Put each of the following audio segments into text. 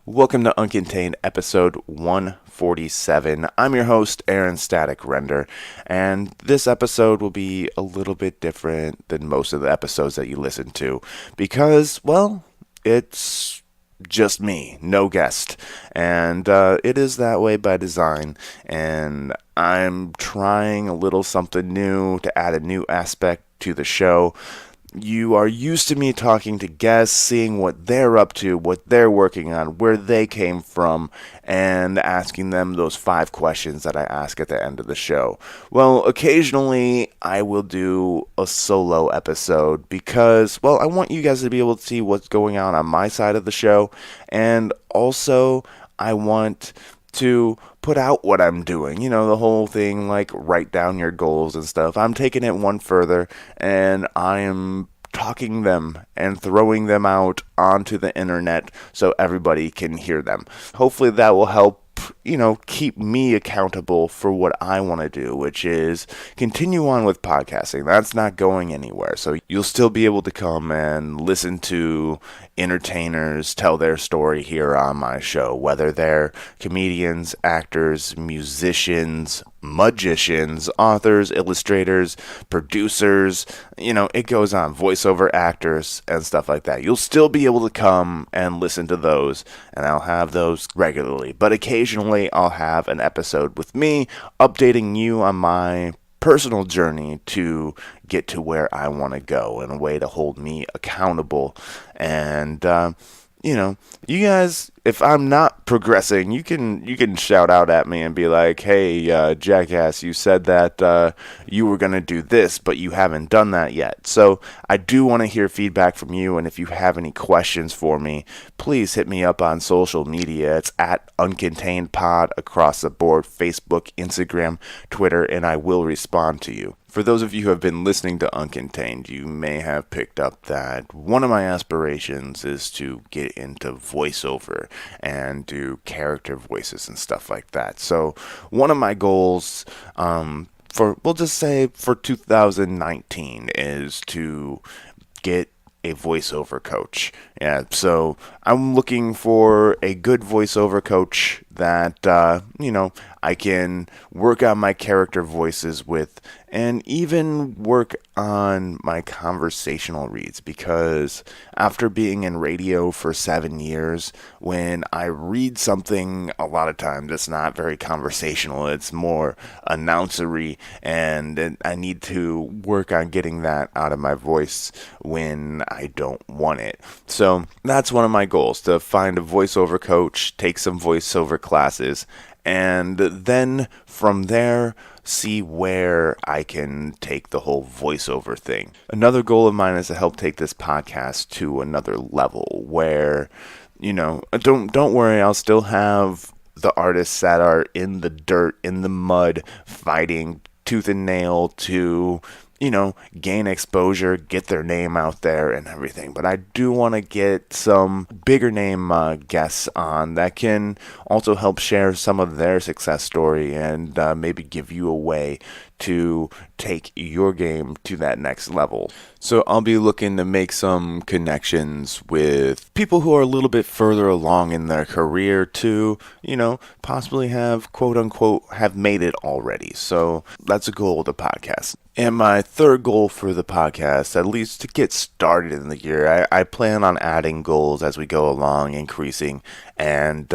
Welcome to Uncontained, episode 147. I'm your host, Aaron Static Render, and this episode will be a little bit different than most of the episodes that you listen to because, well, it's just me, no guest, and it is that way by design, and I'm trying a little something new to add a new aspect to the show. You are used to me talking to guests, seeing what they're up to, what they're working on, where they came from, and asking them those 5 questions that I ask at the end of the show. Well, occasionally I will do a solo episode because, well, I want you guys to be able to see what's going on my side of the show, and also I want to put out what I'm doing. You know, the whole thing, like, write down your goals and stuff. I'm taking it one further, and I am talking them and throwing them out onto the internet so everybody can hear them. Hopefully that will help, keep me accountable for what I want to do, which is continue on with podcasting. That's not going anywhere. So you'll still be able to come and listen to entertainers tell their story here on my show, whether they're comedians, actors, musicians, magicians, authors, illustrators, producers, it goes on, voiceover actors and stuff like that. You'll still be able to come and listen to those, and I'll have those regularly, but occasionally I'll have an episode with me updating you on my personal journey to get to where I want to go, in a way to hold me accountable. And you guys, if I'm not progressing, you can shout out at me and be like, hey, jackass, you said that you were going to do this, but you haven't done that yet. So I do want to hear feedback from you, and if you have any questions for me, please hit me up on social media. It's at Uncontained Pod across the board, Facebook, Instagram, Twitter, and I will respond to you. For those of you who have been listening to Uncontained, you may have picked up that one of my aspirations is to get into voiceover and do character voices and stuff like that. So one of my goals we'll just say for 2019 is to get a voiceover coach. Yeah, so I'm looking for a good voiceover coach that, I can work on my character voices with, and even work on my conversational reads, because after being in radio for 7 years, when I read something, a lot of times it's not very conversational, it's more announcery, and I need to work on getting that out of my voice when I don't want it. So that's one of my goals, to find a voiceover coach, take some voiceover classes, and then from there, see where I can take the whole voiceover thing. Another goal of mine is to help take this podcast to another level where, don't worry, I'll still have the artists that are in the dirt, in the mud, fighting tooth and nail to gain exposure, get their name out there and everything. But I do want to get some bigger name guests on that can also help share some of their success story, and maybe give you a way to take your game to that next level. So I'll be looking to make some connections with people who are a little bit further along in their career to, possibly have, quote unquote, have made it already. So that's a goal of the podcast. And my third goal for the podcast, at least to get started in the year, I plan on adding goals as we go along, increasing and,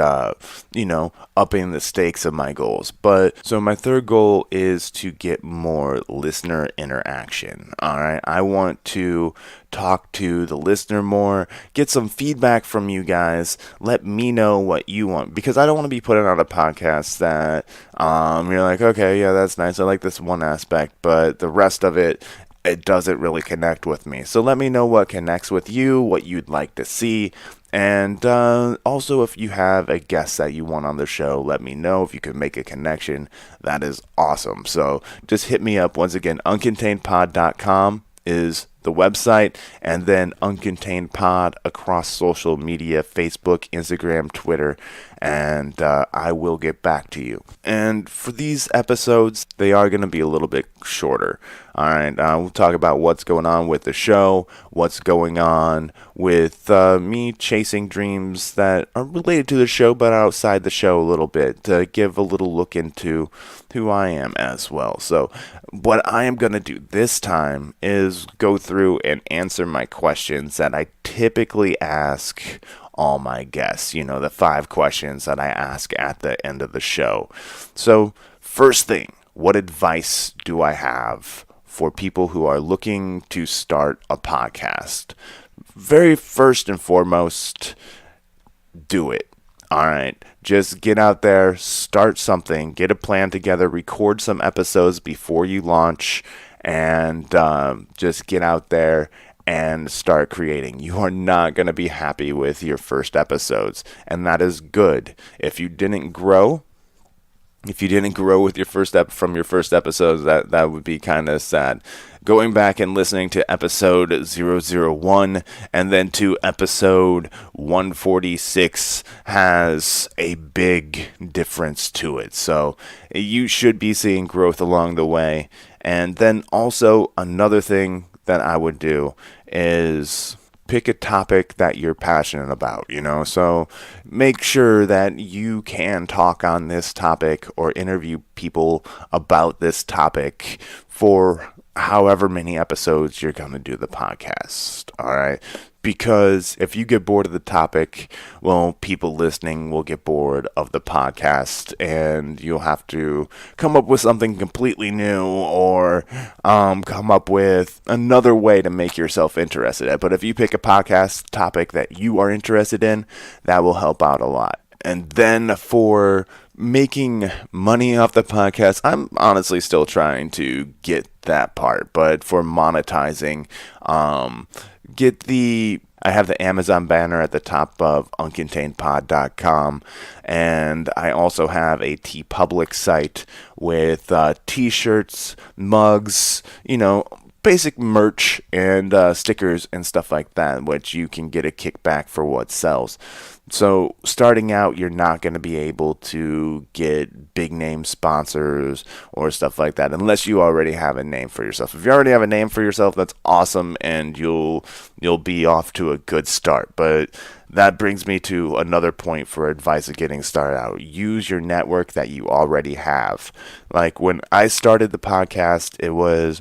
upping the stakes of my goals. But so my third goal is to get more listener interaction. All right. I want to talk to the listener more, get some feedback from you guys. Let me know what you want, because I don't want to be putting on a podcast that you're like, okay, yeah, that's nice, I like this one aspect, but the rest of it doesn't really connect with me. So let me know what connects with you, what you'd like to see. And also, if you have a guest that you want on the show, let me know. If you can make a connection, that is awesome. So just hit me up. Once again, uncontainedpod.com is the website, and then Uncontained Pod across social media, Facebook, Instagram, Twitter, and I will get back to you. And for these episodes, they are going to be a little bit shorter. All right, we'll talk about what's going on with the show, what's going on with me chasing dreams that are related to the show, but outside the show a little bit, to give a little look into who I am as well. So what I am going to do this time is go through and answer my questions that I typically ask all my guests, the 5 questions that I ask at the end of the show. So first thing, what advice do I have for people who are looking to start a podcast? Very first and foremost, do it. All right, just get out there, start something, get a plan together, record some episodes before you launch, and just get out there and start creating. You are not going to be happy with your first episodes, and that is good. If you didn't grow with your from your first episodes, that would be kind of sad. Going back and listening to episode 001 and then to episode 146 has a big difference to it. So you should be seeing growth along the way. And then also another thing that I would do is pick a topic that you're passionate about, so make sure that you can talk on this topic or interview people about this topic for however many episodes you're going to do the podcast. All right. Because if you get bored of the topic, well, people listening will get bored of the podcast, and you'll have to come up with something completely new or come up with another way to make yourself interested. But if you pick a podcast topic that you are interested in, that will help out a lot. And then for making money off the podcast, I'm honestly still trying to get that part. But for monetizing, I have the Amazon banner at the top of uncontainedpod.com, and I also have a TeePublic site with t-shirts, mugs, basic merch and stickers and stuff like that, which you can get a kickback for what sells. So starting out, you're not going to be able to get big name sponsors or stuff like that unless you already have a name for yourself. If you already have a name for yourself, that's awesome, and you'll be off to a good start. But that brings me to another point for advice of getting started out. Use your network that you already have. Like when I started the podcast, it was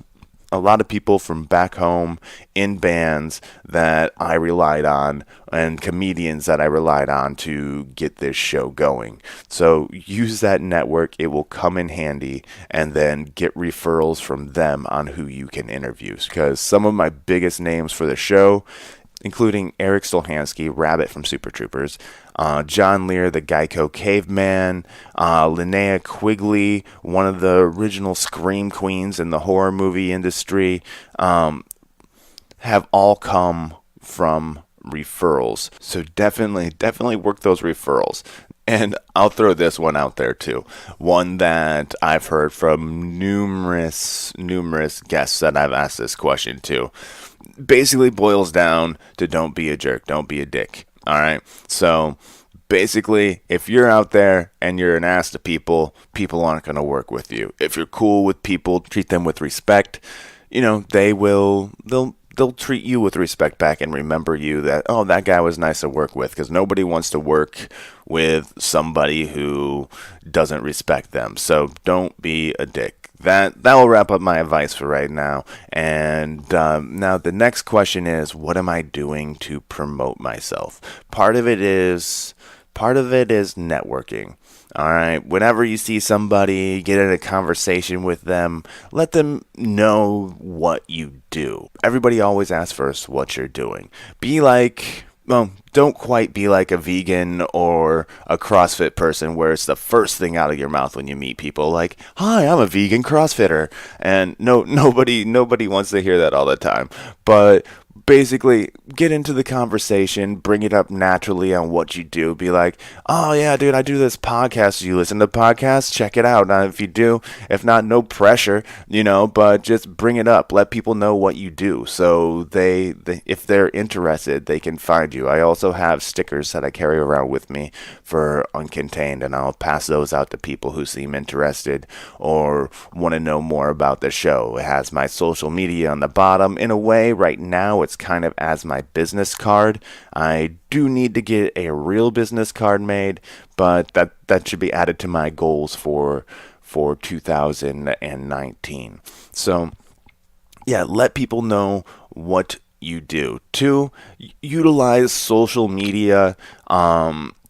a lot of people from back home in bands that I relied on and comedians that I relied on to get this show going. So use that network. It will come in handy, and then get referrals from them on who you can interview. Because some of my biggest names for the show, including Eric Stolhansky, Rabbit from Super Troopers, John Lear, the Geico Caveman, Linnea Quigley, one of the original Scream Queens in the horror movie industry, have all come from referrals. So definitely work those referrals. And I'll throw this one out there too. One that I've heard from numerous guests that I've asked this question to. Basically boils down to don't be a jerk, don't be a dick. All right. So basically, if you're out there and you're an ass to people, people aren't going to work with you. If you're cool with people, treat them with respect, they'll treat you with respect back and remember you that, oh, that guy was nice to work with, because nobody wants to work with somebody who doesn't respect them. So don't be a dick. That will wrap up my advice for right now. And now the next question is, what am I doing to promote myself? Part of it is networking. All right. Whenever you see somebody, get in a conversation with them, let them know what you do. Everybody always asks first what you're doing. Don't quite be like a vegan or a CrossFit person where it's the first thing out of your mouth when you meet people, like, "Hi, I'm a vegan CrossFitter." And nobody wants to hear that all the time. But basically get into the conversation, bring it up naturally on what you do. Be like, oh yeah, dude, I do this podcast. You listen to podcasts? Check it out. Now, if you do, if not, no pressure, but just bring it up. Let people know what you do. So they if they're interested, they can find you. I also have stickers that I carry around with me for Uncontained, and I'll pass those out to people who seem interested or want to know more about the show. It has my social media on the bottom. In a way, right now, it's kind of as my business card. I do need to get a real business card made, but that should be added to my goals for 2019. So, yeah, let people know what you do. Two, utilize social media.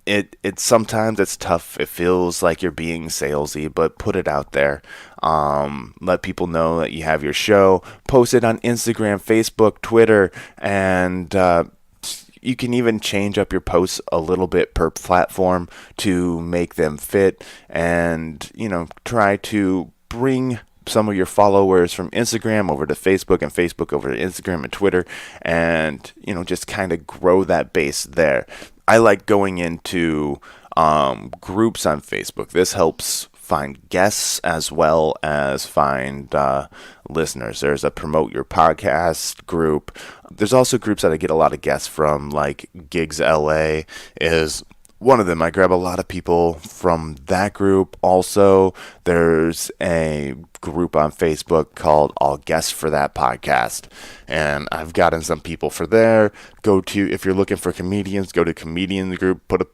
It sometimes it's tough. It feels like you're being salesy, but put it out there. Let people know that you have your show. Post it on Instagram, Facebook, Twitter, and you can even change up your posts a little bit per platform to make them fit, and try to bring some of your followers from Instagram over to Facebook and Facebook over to Instagram and Twitter, and just kind of grow that base there. I like going into groups on Facebook. This helps find guests as well as find listeners. There's a promote your podcast group. There's also groups that I get a lot of guests from, like Gigs LA is one of them. I grab a lot of people from that group. Also, there's a group on Facebook called All Guests for That Podcast, and I've gotten some people for there. If you're looking for comedians, go to comedians group, put a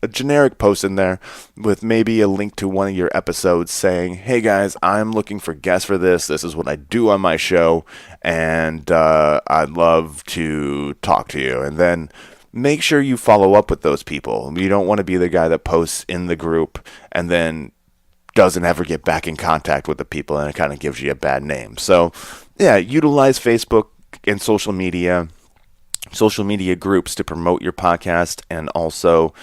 generic post in there with maybe a link to one of your episodes saying, hey guys, I'm looking for guests for this. This is what I do on my show, and I'd love to talk to you. And then make sure you follow up with those people. You don't want to be the guy that posts in the group and then doesn't ever get back in contact with the people, and it kind of gives you a bad name. So, yeah, utilize Facebook and social media groups to promote your podcast and also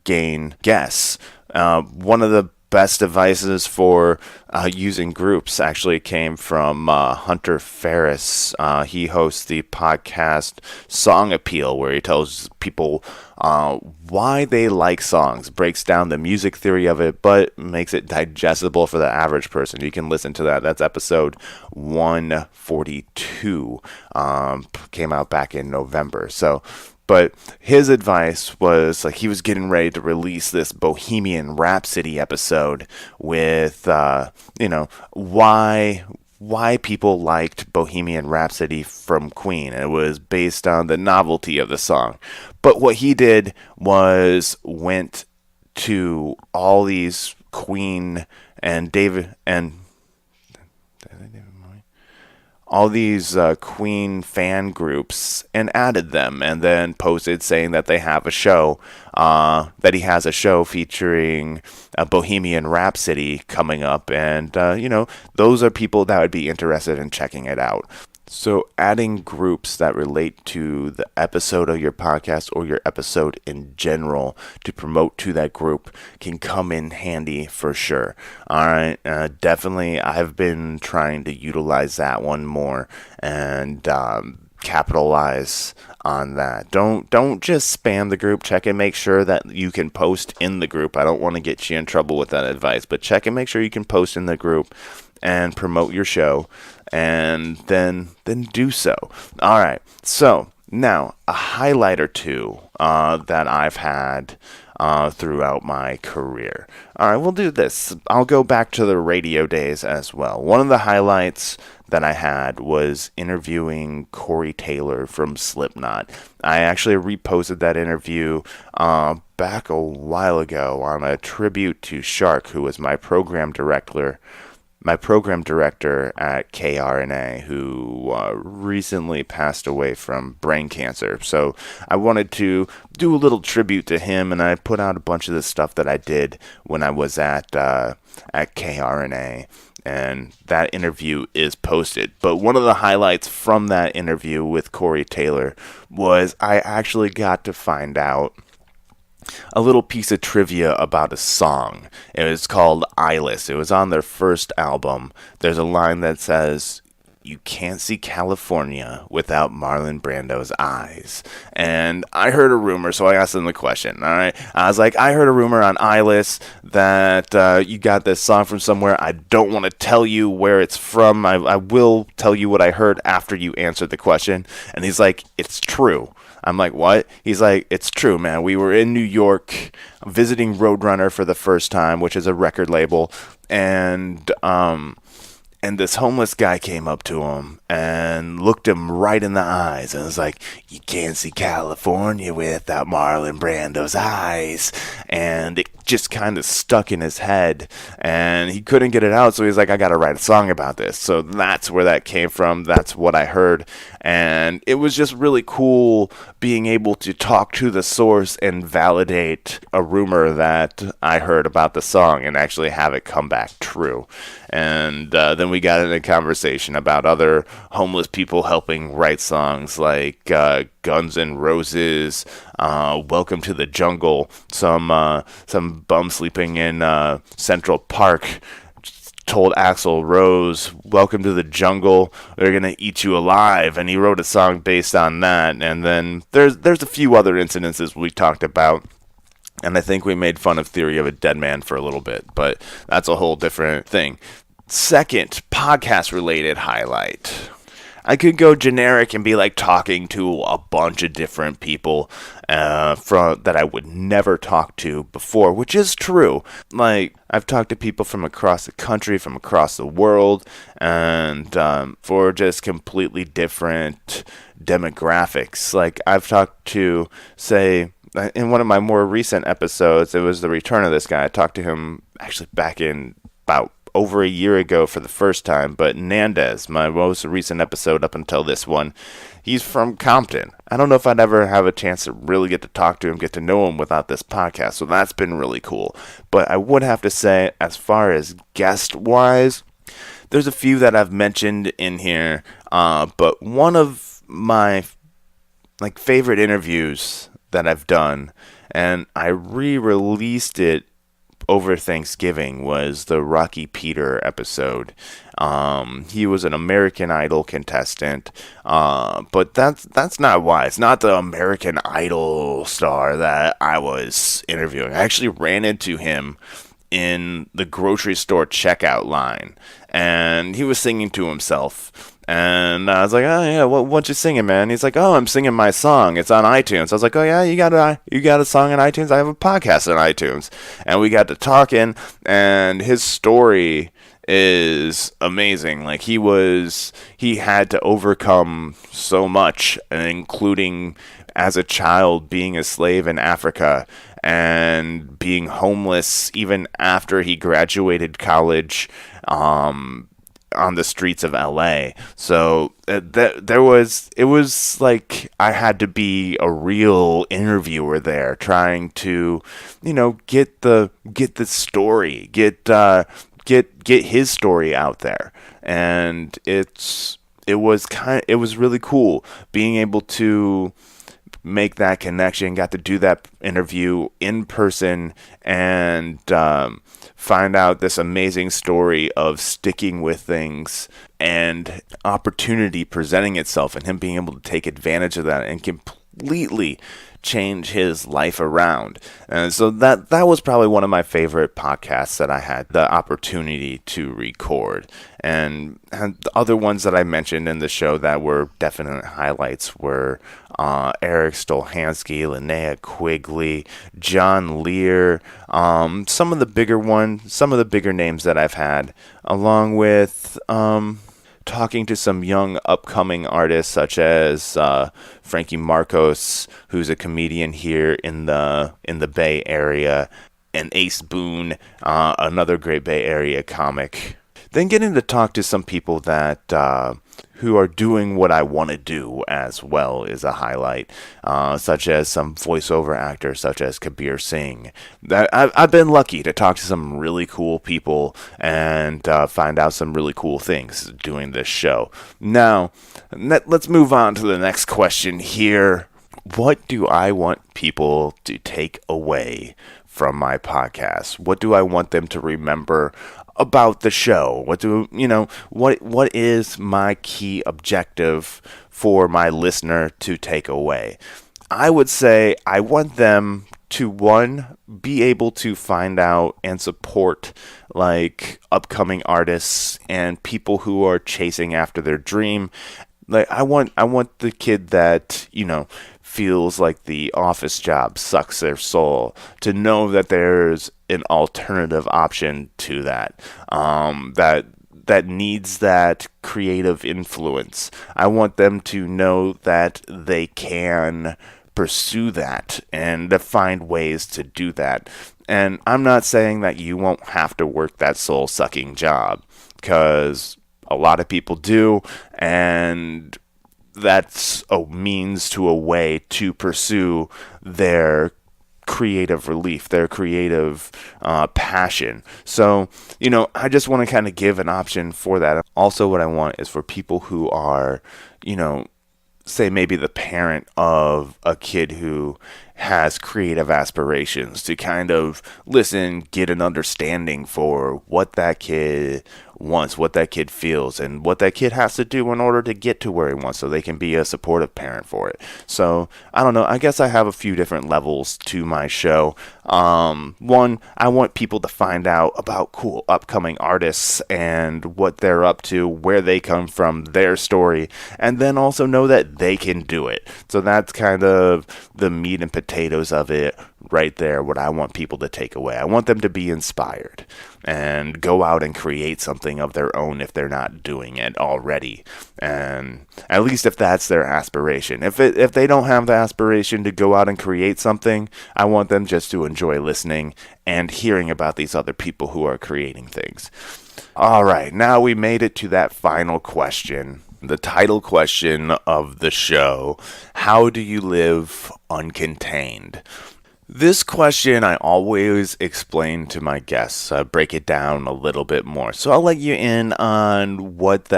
gain guests. One of the best advices for using groups actually came from Hunter Ferris. He hosts the podcast Song Appeal, where he tells people why they like songs, breaks down the music theory of it, but makes it digestible for the average person. You can listen to that. That's episode 142. Came out back in November. But his advice was, like, he was getting ready to release this Bohemian Rhapsody episode with, why people liked Bohemian Rhapsody from Queen. And it was based on the novelty of the song. But what he did was went to all these Queen and all these Queen fan groups and added them, and then posted saying that they have a show, that he has a show featuring a Bohemian Rhapsody coming up, and those are people that would be interested in checking it out. So adding groups that relate to the episode of your podcast or your episode in general to promote to that group can come in handy for sure. All right, definitely I've been trying to utilize that one more and capitalize on that. Don't just spam the group. Check and make sure that you can post in the group. I don't want to get you in trouble with that advice, but check and make sure you can post in the group and promote your show, and then do so. All right. So now a highlight or two that I've had throughout my career. All right, we'll do this. I'll go back to the radio days as well. One of the highlights that I had was interviewing Corey Taylor from Slipknot. I actually reposted that interview back a while ago on a tribute to Shark, who was my program director at KRNA, who recently passed away from brain cancer. So I wanted to do a little tribute to him, and I put out a bunch of the stuff that I did when I was at KRNA, and that interview is posted. But one of the highlights from that interview with Corey Taylor was I actually got to find out a little piece of trivia about a song. It was called Eyeless. It was on their first album. There's a line that says, you can't see California without Marlon Brando's eyes. And I heard a rumor, so I asked them the question. All right, I was like, I heard a rumor on iList that you got this song from somewhere. I don't want to tell you where it's from. I will tell you what I heard after you answered the question. And he's like, it's true. I'm like, what? He's like, it's true, man. We were in New York visiting Roadrunner for the first time, which is a record label, and this homeless guy came up to him and looked him right in the eyes and was like, you can't see California without Marlon Brando's eyes. And it just kind of stuck in his head and he couldn't get it out. So he's like, I got to write a song about this. So that's where that came from. That's what I heard. And it was just really cool being able to talk to the source and validate a rumor that I heard about the song and actually have it come back true. And then we got in a conversation about other homeless people helping write songs like Guns N' Roses, Welcome to the Jungle, some bum sleeping in Central Park told Axl Rose, welcome to the jungle, they're going to eat you alive, and he wrote a song based on that. And then there's a few other incidences we talked about. And I think we made fun of Theory of a Dead Man for a little bit, but that's a whole different thing. Second, podcast-related highlight. I could go generic and be like talking to a bunch of different people that I would never talk to before, which is true. Like, I've talked to people from across the country, from across the world, and for just completely different demographics. Like, I've talked to, say, in one of my more recent episodes, it was the return of this guy. I talked to him actually back in about over a year ago for the first time, but Nandez, my most recent episode up until this one, he's from Compton. I don't know if I'd ever have a chance to really get to talk to him, get to know him without this podcast, so that's been really cool. But I would have to say, as far as guest-wise, there's a few that I've mentioned in here, but one of my favorite interviews that I've done, and I re-released it over Thanksgiving, was the Rocky Peter episode. He was an American Idol contestant, but that's not why. It's not the American Idol star that I was interviewing. I actually ran into him in the grocery store checkout line, and he was singing to himself. And I was like, oh yeah, what you singing, man? He's like, oh, I'm singing my song. It's on iTunes. I was like, oh yeah, you got a song on iTunes? I have a podcast on iTunes. And we got to talking, and his story is amazing. Like, he had to overcome so much, including as a child being a slave in Africa and being homeless even after he graduated college, on the streets of LA. So it was like I had to be a real interviewer there, trying to, get the story, get his story out there. And it was really cool being able to make that connection, got to do that interview in person, and find out this amazing story of sticking with things and opportunity presenting itself, and him being able to take advantage of that and completely change his life around. And so that was probably one of my favorite podcasts that I had the opportunity to record. And the other ones that I mentioned in the show that were definite highlights were Eric Stolhansky, Linnea Quigley, John Lear, some of the bigger names that I've had, along with talking to some young upcoming artists such as Frankie Marcos, who's a comedian here in the Bay Area, and Ace Boone, another great Bay Area comic. Then getting to talk to some people that who are doing what I want to do as well is a highlight, such as some voiceover actors such as Kabir Singh. I've been lucky to talk to some really cool people and find out some really cool things doing this show. Now, let's move on to the next question here. what do I want people to take away from my podcast? What do I want them to remember about the show? What is my key objective for my listener to take away? I would say I want them to, one, be able to find out and support like upcoming artists and people who are chasing after their dream. Like I want the kid that, feels like the office job sucks their soul to know that there's an alternative option to that. That needs that creative influence. I want them to know that they can pursue that and to find ways to do that. And I'm not saying that you won't have to work that soul sucking job, because a lot of people do, and that's a means to a way to pursue their creative relief, their creative passion. So, I just want to kind of give an option for that. Also, what I want is for people who are, say maybe the parent of a kid who has creative aspirations, to kind of listen, get an understanding for what that kid wants, what that kid feels, and what that kid has to do in order to get to where he wants, so they can be a supportive parent for it. So, I don't know, I guess I have a few different levels to my show. One, I want people to find out about cool upcoming artists and what they're up to, where they come from, their story, and then also know that they can do it. So that's kind of the meat and potatoes of it right there, what I want people to take away. I want them to be inspired and go out and create something of their own if they're not doing it already. And at least if that's their aspiration. If they don't have the aspiration to go out and create something, I want them just to enjoy listening and hearing about these other people who are creating things. All right, now we made it to that final question. The title question of the show: how do you live uncontained? This question I always explain to my guests, break it down a little bit more. So I'll let you in on what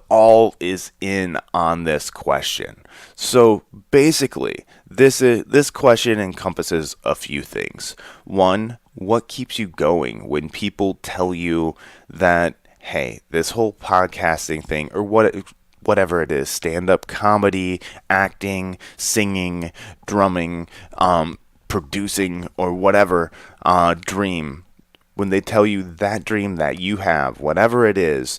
all is in on this question. So basically, this question encompasses a few things. One, what keeps you going when people tell you that, hey, this whole podcasting thing, or whatever it is, stand-up comedy, acting, singing, drumming, producing, or whatever dream, when they tell you that dream that you have, whatever it is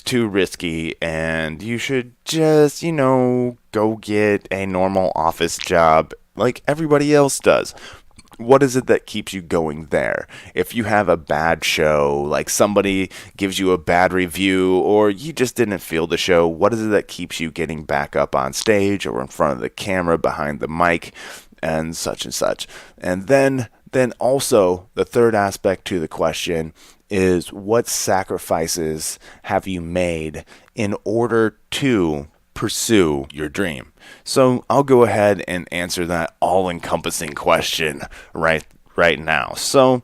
too risky and you should just, go get a normal office job like everybody else does. What is it that keeps you going there? If you have a bad show, like somebody gives you a bad review, or you just didn't feel the show, what is it that keeps you getting back up on stage or in front of the camera, behind the mic, and such and such? And then also, the third aspect to the question is, what sacrifices have you made in order to pursue your dream? So I'll go ahead and answer that all-encompassing question right now. So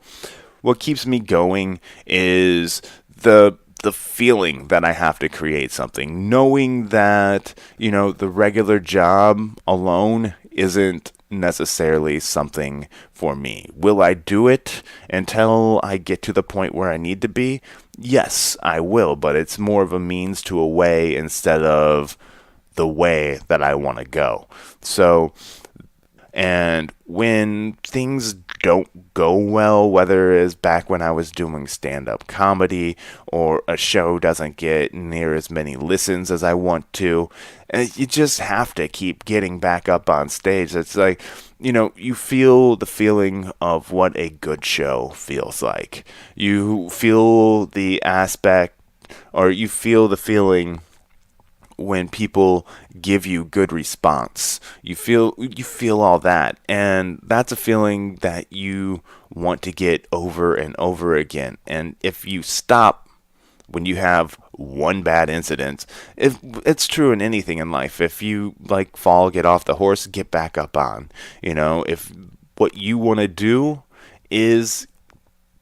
what keeps me going is the feeling that I have to create something, knowing that, the regular job alone isn't necessarily something for me. Will I do it until I get to the point where I need to be? Yes, I will, but it's more of a means to a way instead of the way that I want to go. So, and when things don't go well, whether it is back when I was doing stand-up comedy, or a show doesn't get near as many listens as I want to, you just have to keep getting back up on stage. It's like, you feel the feeling of what a good show feels like. You feel the aspect, or you feel the feeling when people give you good response. You feel all that, and that's a feeling that you want to get over and over again. And if you stop when you have one bad incident, it's true in anything in life. If you fall, get off the horse, get back up on. If what you want to do is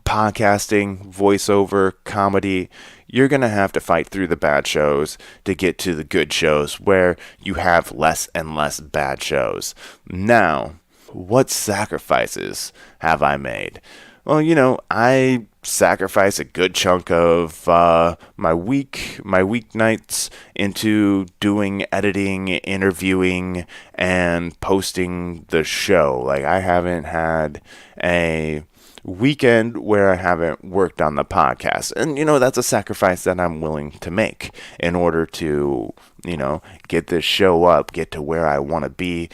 podcasting, voiceover, comedy, you're going to have to fight through the bad shows to get to the good shows where you have less and less bad shows. Now, what sacrifices have I made? Well, I sacrifice a good chunk of my weeknights into doing editing, interviewing, and posting the show. Like, I haven't had a weekend where I haven't worked on the podcast. And, that's a sacrifice that I'm willing to make in order to, get this show up, get to where I want to be.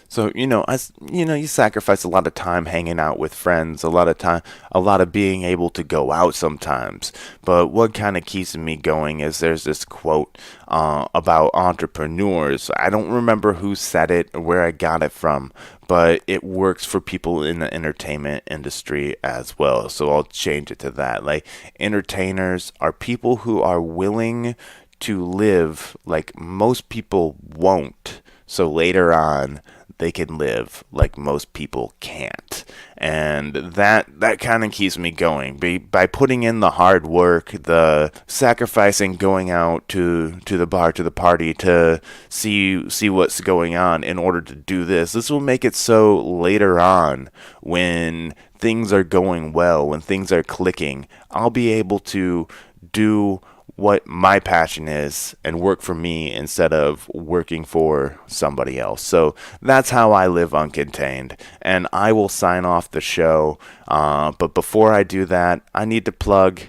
So, you sacrifice a lot of time hanging out with friends, a lot of being able to go out sometimes. But what kind of keeps me going is there's this quote about entrepreneurs. I don't remember who said it or where I got it from, but it works for people in the entertainment industry as well. So I'll change it to that. Like, entertainers are people who are willing to live like most people won't. So later on, they can live like most people can't. And that kind of keeps me going. By putting in the hard work, the sacrificing going out to the bar, to the party, to see what's going on in order to do this. This will make it so later on, when things are going well, when things are clicking, I'll be able to do what my passion is and work for me instead of working for somebody else. So that's how I live uncontained, and I will sign off the show. But before I do that, I need to plug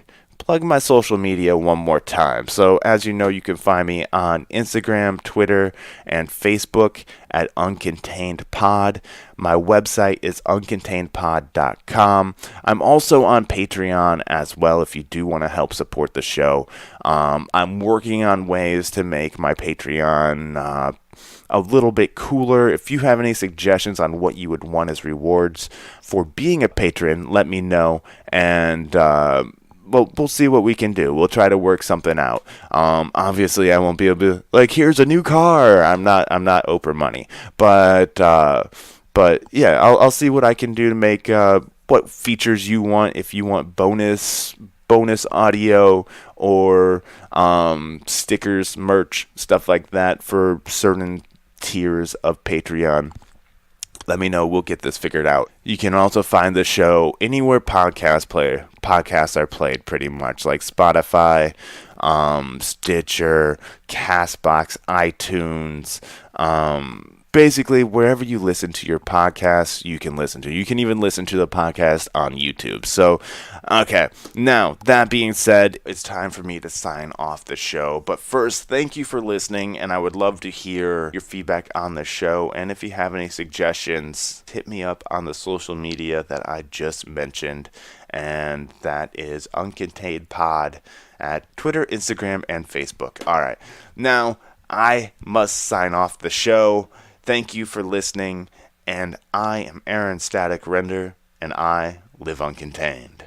my social media one more time. So as you know, you can find me on Instagram, Twitter, and Facebook at Uncontained Pod. My website is uncontainedpod.com. I'm also on Patreon as well if you do want to help support the show. I'm working on ways to make my Patreon a little bit cooler. If you have any suggestions on what you would want as rewards for being a patron, let me know, and we'll see what we can do. We'll try to work something out. Obviously, I won't be able to, here's a new car. I'm not Oprah money, but yeah, I'll see what I can do to make what features you want. If you want bonus audio or stickers, merch, stuff like that for certain tiers of Patreon, let me know. We'll get this figured out. You can also find the show anywhere podcasts are played, pretty much, like Spotify, Stitcher, Castbox, iTunes, basically wherever you listen to your podcasts, you can listen to. You can even listen to the podcast on YouTube. So, okay. Now, that being said, it's time for me to sign off the show. But first, thank you for listening, and I would love to hear your feedback on the show. And if you have any suggestions, hit me up on the social media that I just mentioned, and that is Uncontained Pod at Twitter, Instagram, and Facebook. All right. Now, I must sign off the show. Thank you for listening, and I am Aaron Static Render, and I live uncontained.